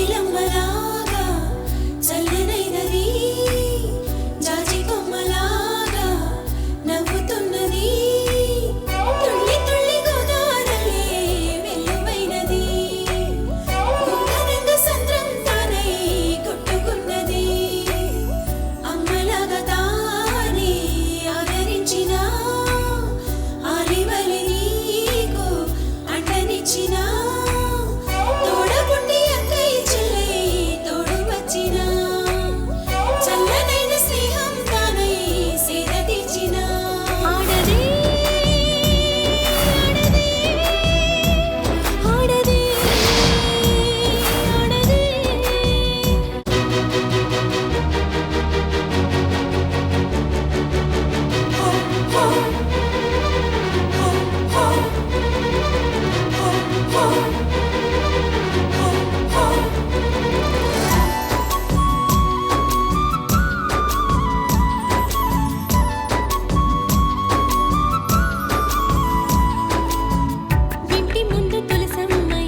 జాబిలమ్మలాగా చల్లనైనది జాజి కొమ్మలాగా నవ్వుతున్నది తుళ్ళి తుళ్ళి గోదావరి వెల్లువైనది గుంగరంగ సంద్రం తానై కొట్టుకున్నది అమ్మలాగా తానే ఆదరించిన ఆలివలి నీకు అండనిచ్చిన తోడబుట్టి అక్కయ్య చెల్లె తోడు వచ్చిన చల్లనైన స్నేహం తానై సేద తీర్చిన ఆడదే ఆడదే ఆడదే ఇంటి ముందు తులసమ్మై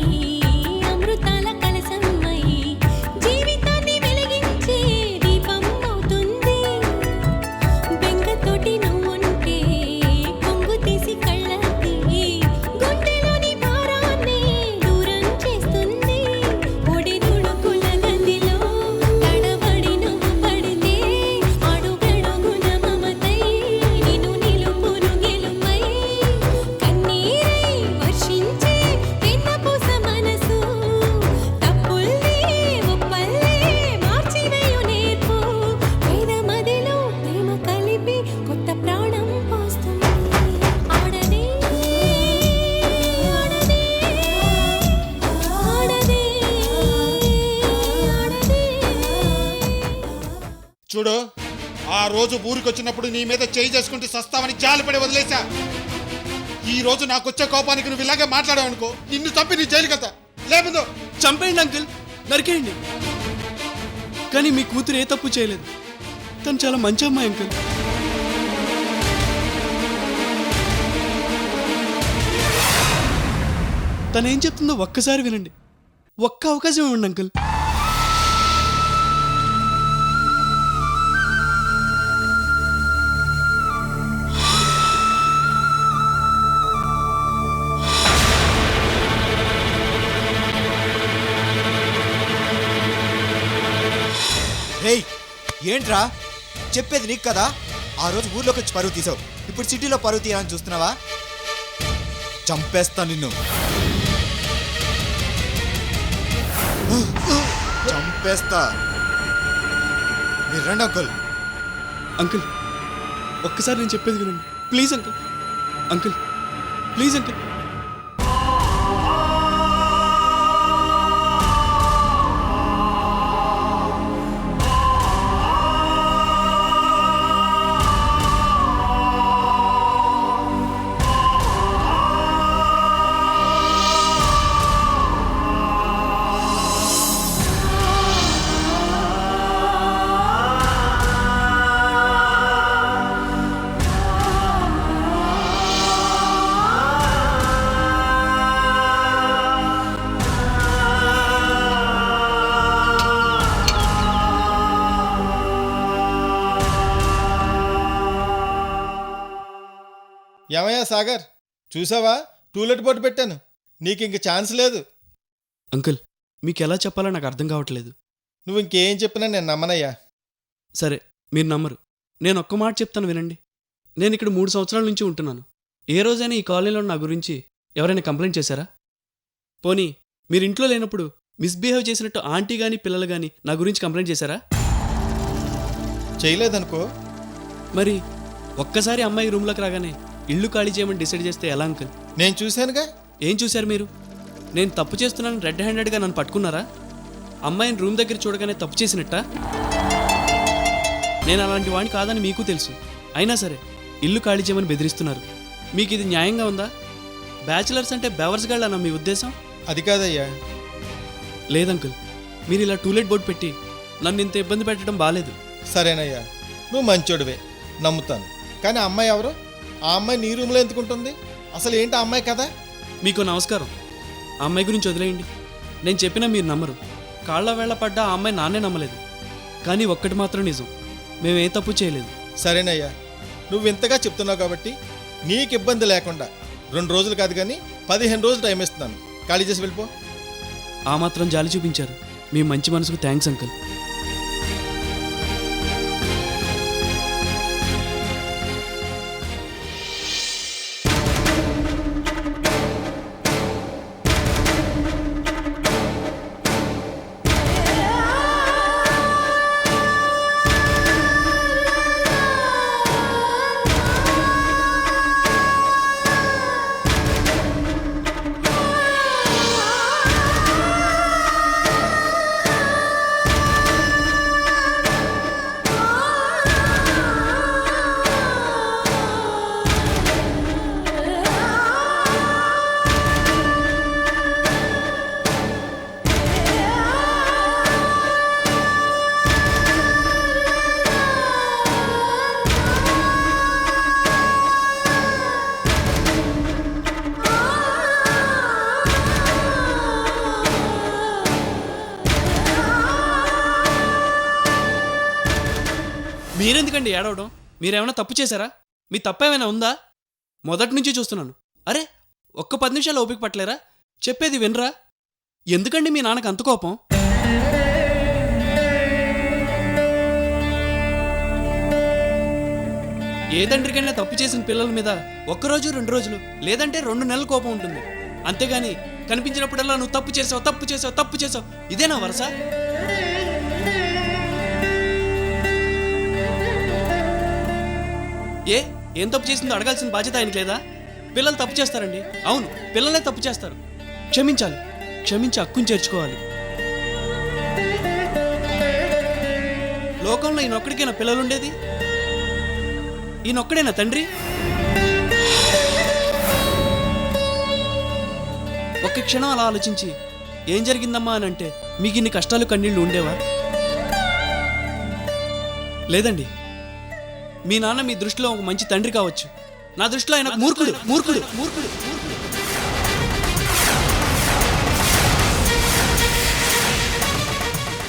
అమృతాల కలసమ్మై జీవితాన్ని వెలిగించే దీపం అవుతుంది బెంగతోటి నువ్వుంటే కొంగు తీసి కళ్ళకి గుండెలోని భారాన్ని దూరం చేస్తుంది ఒడి తుడుకుల గదిలో తడబడి నువ్వు పడితే అడుగడుగున మమతై నిన్ను నిలుపును గెలుమై కన్నీరై వర్షించే వెన్నపూస మనసు తప్పుల్ని ఒప్పల్లే మార్చివేయు నేర్పు వేదమదిలో ప్రేమ కలిపి కొత్త ప్రాణం పోస్తుంది ఆడదే ఆడదే ఆడదే ఆడదే చూడు, ఆ రోజు ఊరికొచ్చినప్పుడు నీ మీద చేయి చేసుకుంటూ సస్తావని జాలిపడి వదిలేశా. ఈ రోజు నాకొచ్చే కోపానికి నువ్వు ఇలాగే మాట్లాడావనుకో, నిన్ను చంపి నీ జైలు కదా లేముందో. చంపేయండి అంకుల్, నరికేయండి. కానీ మీ కూతురు ఏ తప్పు చేయలేదు. తను చాలా మంచి అమ్మాయి అంకుల్. తనేం చెప్తుందో ఒక్కసారి వినండి. ఒక్క అవకాశం ఇవ్వండి అంకుల్. రేయ్, ఏంట్రా చెప్పేది నీకు కదా? ఆ రోజు ఊర్లోకి వచ్చి పరువు తీసావు, ఇప్పుడు సిటీలో పరువు తీయాలని చూస్తున్నావా? చంపేస్తా నిన్ను, చంపేస్తా. మీరు రండి అంకుల్. అంకుల్, ఒక్కసారి నేను చెప్పేది వినండి please uncle. Uncle please uncle. ఏమయ్యా సాగర్, చూసావా టూలెట్ బోర్డు పెట్టాను, నీకు ఇంక ఛాన్స్ లేదు. అంకుల్, మీకు ఎలా చెప్పాలో నాకు అర్థం కావట్లేదు. నువ్వు ఇంకేం చెప్పినా నేను నమ్మనయ్యా. సరే, మీరు నమ్మరు. నేను ఒక్క మాట చెప్తాను వినండి. నేను ఇక్కడ 3 సంవత్సరాల నుంచి ఉంటున్నాను. ఏ రోజైనా ఈ కాలనీలో నా గురించి ఎవరైనా కంప్లైంట్ చేశారా? పోనీ మీరు ఇంట్లో లేనప్పుడు మిస్బిహేవ్ చేసినట్టు ఆంటీ కానీ పిల్లలు కానీ నా గురించి కంప్లైంట్ చేశారా? చేయలేదనుకో. మరి ఒక్కసారి అమ్మాయి రూమ్లోకి రాగానే ఇల్లు ఖాళీ చేయమని డిసైడ్ చేస్తే ఎలా అంకుల్? నేను చూశానుగా. ఏం చూశారు మీరు? నేను తప్పు చేస్తున్నాను రెడ్ హ్యాండెడ్గా నన్ను పట్టుకున్నారా? అమ్మాయిని రూమ్ దగ్గర చూడగానే తప్పు చేసినట్టా? నేను అలాంటి వాడిని కాదని మీకు తెలుసు. అయినా సరే ఇల్లు ఖాళీ చేయమని బెదిరిస్తున్నారు. మీకు ఇది న్యాయంగా ఉందా? బ్యాచిలర్స్ అంటే బెవర్స్ గాళ్ళనా మీ ఉద్దేశం? అది కాదయ్యా. లేదంకుల్, మీరు ఇలా టూలెట్ బోర్డు పెట్టి నన్ను ఇంత ఇబ్బంది పెట్టడం బాలేదు. సరేనయ్యా, నువ్వు మంచోడివే, నమ్ముతాను. కానీ ఆ అమ్మాయి ఎవరు? ఆ అమ్మాయి నీ రూమ్లో ఎందుకుంటుంది? అసలు ఏంటి ఆ అమ్మాయి కదా? మీకు నమస్కారం. ఆ అమ్మాయి గురించి వదిలేయండి. నేను చెప్పినా మీరు నమ్మరు. కాళ్ళ వేళ పడ్డా ఆ అమ్మాయి నాన్నే నమ్మలేదు. కానీ ఒక్కటి మాత్రం నిజం, మేమే తప్పు చేయలేదు. సరేనయ్యా, నువ్వు ఇంతగా చెప్తున్నావు కాబట్టి నీకు ఇబ్బంది లేకుండా 2 రోజులు కాదు కానీ 15 రోజులు టైం ఇస్తున్నాను. ఖాళీ చేసి వెళ్ళిపో. ఆ మాత్రం జాలి చూపించారు. మీ మంచి మనసుకు థ్యాంక్స్ అంకుల్. మీరెందుకండి ఏడవడం? మీరేమైనా తప్పు చేశారా? మీ తప్పు ఏమైనా ఉందా? మొదటి నుంచి చూస్తున్నాను. అరే, ఒక్క 10 నిమిషాలు ఓపిక పట్టలేరా? చెప్పేది వినరా? ఎందుకండి మీ నాన్నకు అంత కోపం? ఏ తండ్రికైనా తప్పు చేసిన పిల్లల మీద 1 రోజు 2 రోజులు లేదంటే 2 నెలల కోపం ఉంటుంది. అంతేగాని కనిపించినప్పుడల్లా నువ్వు తప్పు చేసావు, తప్పు చేసావు, తప్పు చేసావు, ఇదేనా వరస? ఏం తప్పు చేసిందో అడగాల్సిన బాధ్యత ఆయనకి లేదా? పిల్లలు తప్పు చేస్తారండి. అవును, పిల్లలే తప్పు చేస్తారు. క్షమించాలి, క్షమించి హక్కుని చేర్చుకోవాలి. లోకంలో ఈయనొక్కడికైనా పిల్లలుండేది? ఈయనొక్కడేనా తండ్రి? ఒక్క క్షణం అలా ఆలోచించి ఏం జరిగిందమ్మా అని అంటే మీకు ఇన్ని కష్టాలు కన్నీళ్లు ఉండేవా? లేదండి. మీ నాన్న మీ దృష్టిలో ఒక మంచి తండ్రి కావచ్చు, నా దృష్టిలో ఆయన మూర్ఖుడు, మూర్ఖుడు, మూర్ఖుడు.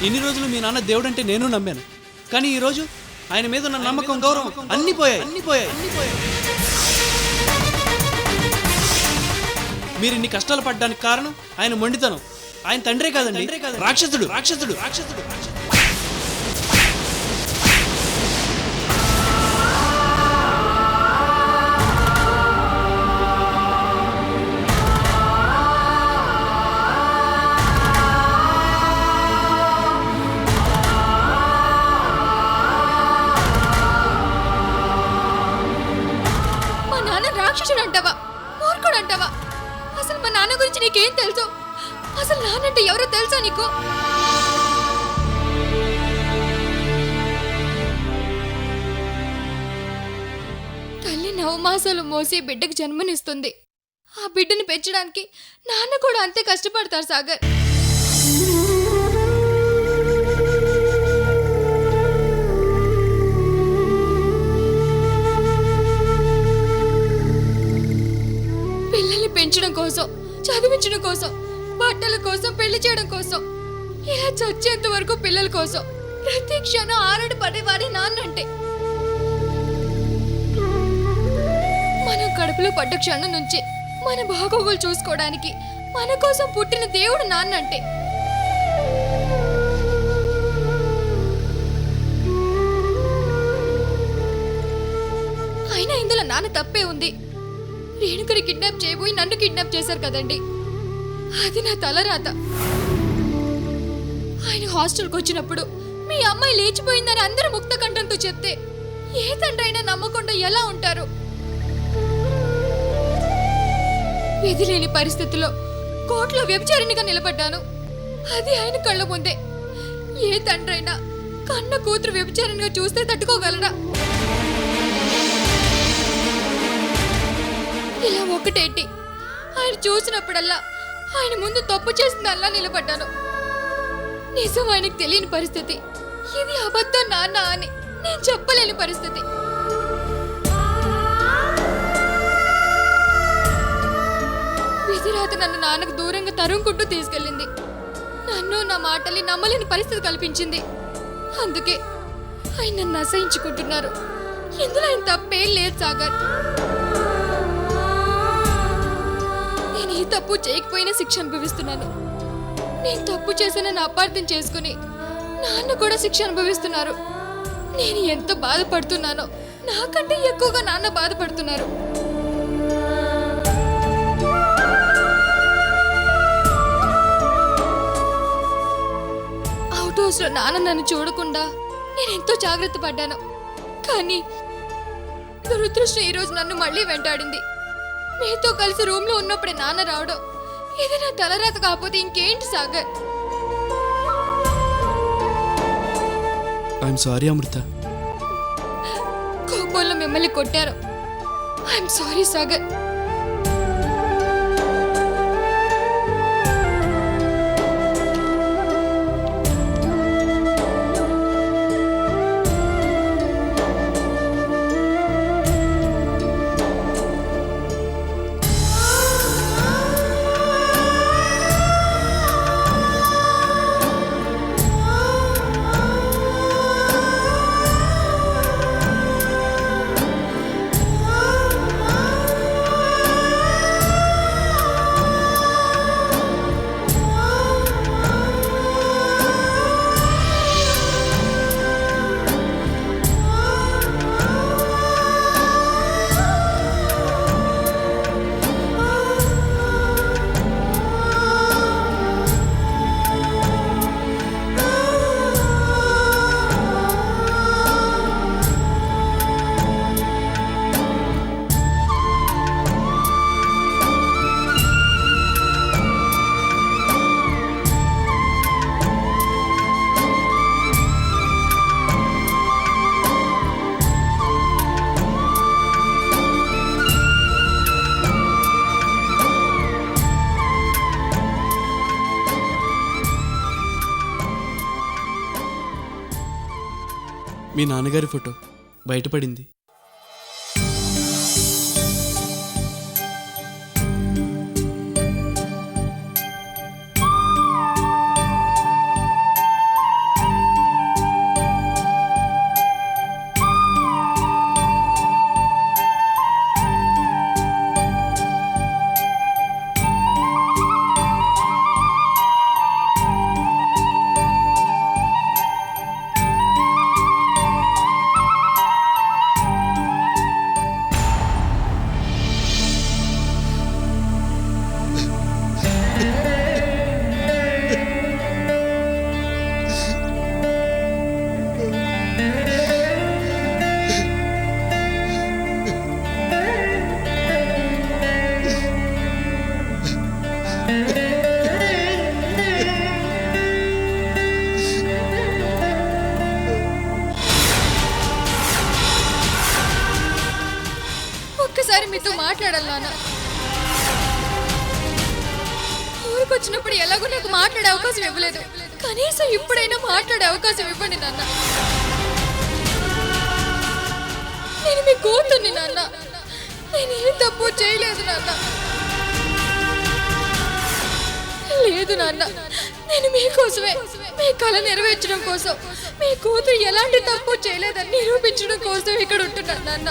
ఇన్ని రోజులు మీ నాన్న దేవుడు అంటే నేను నమ్మాను. కానీ ఈ రోజు ఆయన మీద ఉన్న నమ్మకం, గౌరవం అన్ని పోయాయి. మీరు ఇన్ని కష్టాలు పడ్డానికి కారణం ఆయన మొండితనం. ఆయన తండ్రే కాదండి, రాక్షసుడు, రాక్షసుడు, రాక్షసుడు. రాక్షసుడు అంటావా, మూర్ఖుడు అంటావా? అసలు మా నాన్న గురించి నీకేం తెలుసు? అసలు నాన్నంటే ఎవరో తెలుసా నీకు? తల్లి 9 మాసాలు మోసి బిడ్డకు జన్మనిస్తుంది. ఆ బిడ్డని పెంచడానికి నాన్న కూడా అంతే కష్టపడతారు సాగర్. పిల్లల్ని పెంచడం కోసం, చదివించడం కోసం, బట్టల కోసం, పెళ్లి చేయడం కోసం, ఇలా చచ్చేంత వరకు పిల్లల కోసం ప్రతి క్షణం ఆరాట పడేవాడి నాన్నంటే. మనం కడుపులో పడ్డ క్షణం నుంచి మన బాగోగులు చూసుకోవడానికి మన కోసం పుట్టిన దేవుడు నాన్నంటే. అయినా ఇందులో నాన్న తప్పే ఉంది. రేణుకని కిడ్నాప్ చేయబోయి నన్ను కిడ్నాప్ చేశారు కదండి, అది నా తలరాత. ఆయన హాస్టల్కి వచ్చినప్పుడు మీ అమ్మాయి లేచిపోయిందని అందరూ ముక్త కంఠంతో చెప్తే ఏ తండ్రి అయినా నమ్మకుండా ఎలా ఉంటారు? విధి లేని పరిస్థితుల్లో కోర్టులో వ్యభిచారిణిగా నిలబడ్డాను. అది ఆయన కళ్ళ ముందే. ఏ తండ్రి అయినా కన్న కూతురు వ్యభిచారిణిగా చూస్తే తట్టుకోగలరా? ఇలా ఒకటేంటి, ఆయన చూసినప్పుడల్లా ఆయన ముందు తప్పు చేసిందల్లా నిలబడ్డాను. నిజం ఆయనకు తెలియని పరిస్థితి. ఇది అబద్ధం నాన్న అని నేను చెప్పలేని పరిస్థితి. విధిరాత నన్ను నాన్నకు దూరంగా తరుముకుంటూ తీసుకెళ్ళింది. నన్ను నా మాటల్ని నమ్మలేని పరిస్థితి కల్పించింది. అందుకే ఆయన నన్ను అసహించుకుంటున్నారు. ఇందులో ఆయన తప్పేం లేదు సాగర్. నేను ఈ తప్పు చేయకపోయినా శిక్ష అనుభవిస్తున్నాను. నేను తప్పు చేశానని అపార్థం చేసుకుని నాన్న కూడా శిక్ష అనుభవిస్తున్నారు. నేను ఎంత బాధపడుతున్నానో నాకంటే ఎక్కువగా నాన్న బాధపడుతున్నారు. అవుట్ హౌస్ లో నాన్న నన్ను చూడకుండా నేను ఎంతో జాగ్రత్త పడ్డాను. కానీ దురదృష్టం ఈరోజు నన్ను మళ్ళీ వెంటాడింది. మీతో కలిసి రూమ్ లో ఉన్నప్పుడే నాన్న రావడం ఇది నా తలరాత కాకపోతే ఇంకేంటి సాగర్? ఐఎమ్ సారీ అమృత. కోపంలో మిమ్మల్ని కొట్టారు. I'm sorry Sagar. మీ నాన్నగారి ఫోటో బయటపడింది. ఒక్కసారి మీతో మాట్లాడాలి నాన్న. ఊరికొచ్చినప్పుడు ఎలాగో నాకు మాట్లాడే అవకాశం ఇవ్వలేదు. కనీసం ఇప్పుడైనా మాట్లాడే అవకాశం ఇవ్వండి నాన్న. నేను మీ కూతుర్ని నాన్న. నేను ఏ తప్పు చేయలేదు నాన్న. లేదు నాన్న, నేను మీకోసమే, మీ కళ నెరవేర్చడం కోసం, మీ కూతురు ఎలాంటి తప్పు చేయలేదని నిరూపించడం కోసం ఇక్కడ ఉంటున్నాను నాన్న.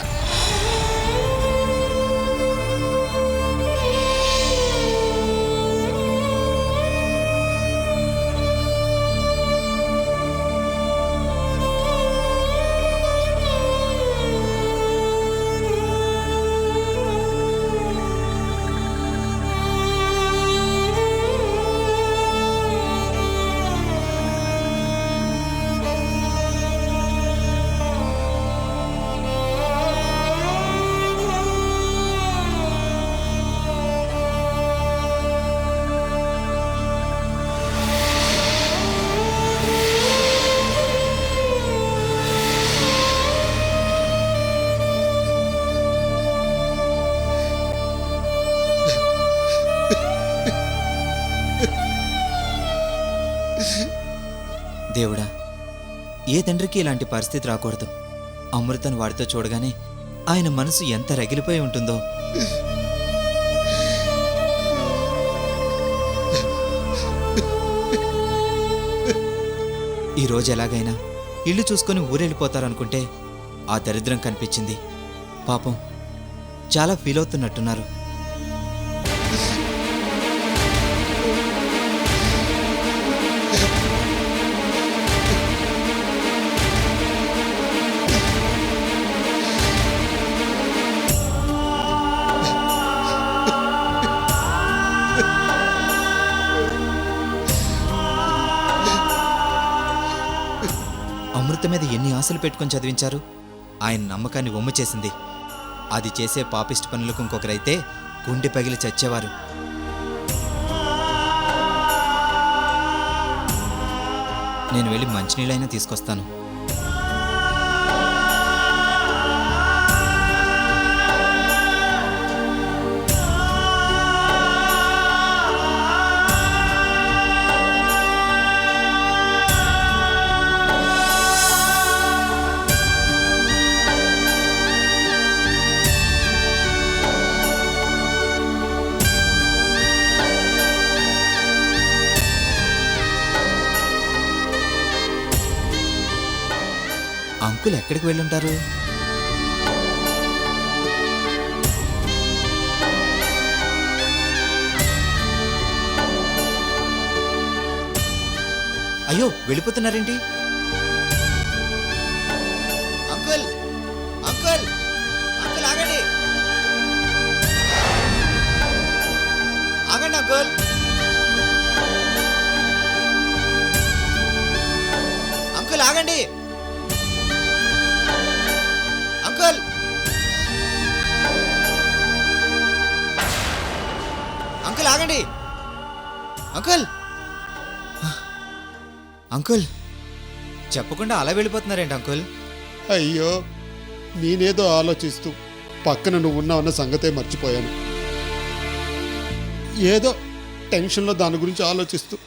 దేవుడా, ఏ తండ్రికి ఇలాంటి పరిస్థితి రాకూడదు. అమృతను వాడితో చూడగానే ఆయన మనసు ఎంత రగిలిపోయి ఉంటుందో. ఈరోజు ఎలాగైనా ఇల్లు చూసుకొని ఊరెళ్ళిపోతారనుకుంటే ఆ దరిద్రం కనిపించింది. పాపం చాలా ఫీల్ అవుతున్నట్టున్నారు. అమృత మీద ఎన్ని ఆశలు పెట్టుకొని చదివించారు. ఆయన నమ్మకాన్ని వమ్ము చేసింది. అది చేసే పాపిస్ట్ పనులకు ఇంకొకరైతే గుండె పగిలి చచ్చేవారు. నేను వెళ్ళి మంచినీళ్ళైనా తీసుకొస్తాను. అంకుల్ ఎక్కడికి వెళ్ళుంటారు? అయ్యో, వెళ్ళిపోతున్నారేంటి? అంకుల్ అంకుల్ అంకుల్ ఆగండి, ఆగండి అంకుల్. అంకుల్ ఆగండి, అంకుల్. అంకుల్ ఆగండి, అంకుల్. అంకుల్ చెప్పకుండా అలా వెళ్ళిపోతున్నారేంటి అంకుల్? అయ్యో, నేనేదో ఆలోచిస్తూ పక్కన నువ్వు ఉన్నావన్న సంగతే మర్చిపోయాను. ఏదో టెన్షన్లో దాని గురించి ఆలోచిస్తూ.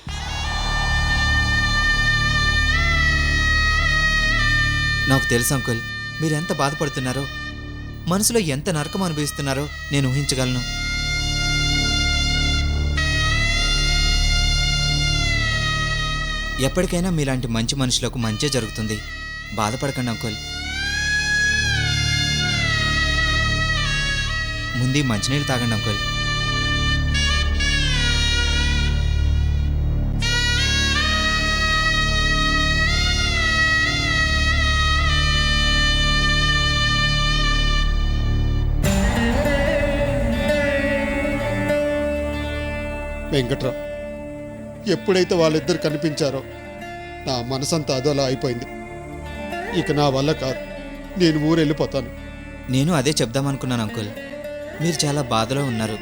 నాకు తెలుసు అంకుల్, మీరెంత బాధపడుతున్నారో, మనసులో ఎంత నరకం అనుభవిస్తున్నారో నేను ఊహించగలను. ఎప్పటికైనా మీలాంటి మంచి మనుషులకు మంచే జరుగుతుంది. బాధపడకండి అంకుల్. ముందు మంచినీళ్ళు తాగండి అంకుల్. వెంకట్రావు, ఎప్పుడైతే వాళ్ళిద్దరు కనిపించారో నా మనసంతా అదోలా అయిపోయింది. ఇక నా వల్ల కాదు, నేను ఊరెళ్ళిపోతాను. నేను అదే చెప్దామనుకున్నాను అంకుల్. మీరు చాలా బాధలో ఉన్నారు.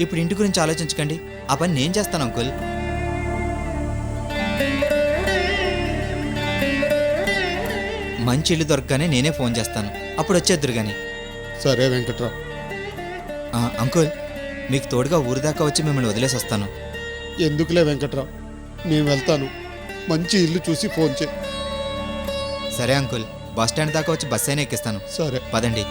ఇప్పుడు ఇంటి గురించి ఆలోచించకండి, ఆ పని నేను చేస్తాను అంకుల్. మంచి ఇల్లు దొరకగానే నేనే ఫోన్ చేస్తాను, అప్పుడు వచ్చేద్దరు కానీ. సరే వెంకట్రావు. అంకుల్, మీకు తోడుగా ఊరి దాకా వచ్చి మిమ్మల్ని వదిలేసి వస్తాను. ఎందుకులే వెంకట్రావు, నేను వెళ్తాను. మంచి ఇల్లు చూసి ఫోన్ చేయి. సరే అంకుల్, బస్ స్టాండ్ దాకా వచ్చి బస్ అయినా ఎక్కిస్తాను. సరే. పదండి.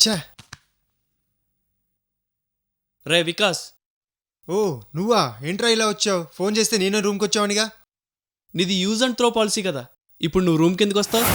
ఛా, రే వికాస్, ఓ నువ్వా? ఏంట్రా ఇలా వచ్చావు? ఫోన్ చేస్తే నేను రూమ్కి వచ్చావనిగా. నీది యూజ్ అండ్ త్రో పాలసీ కదా, ఇప్పుడు నువ్వు రూమ్కి ఎందుకు వస్తావు?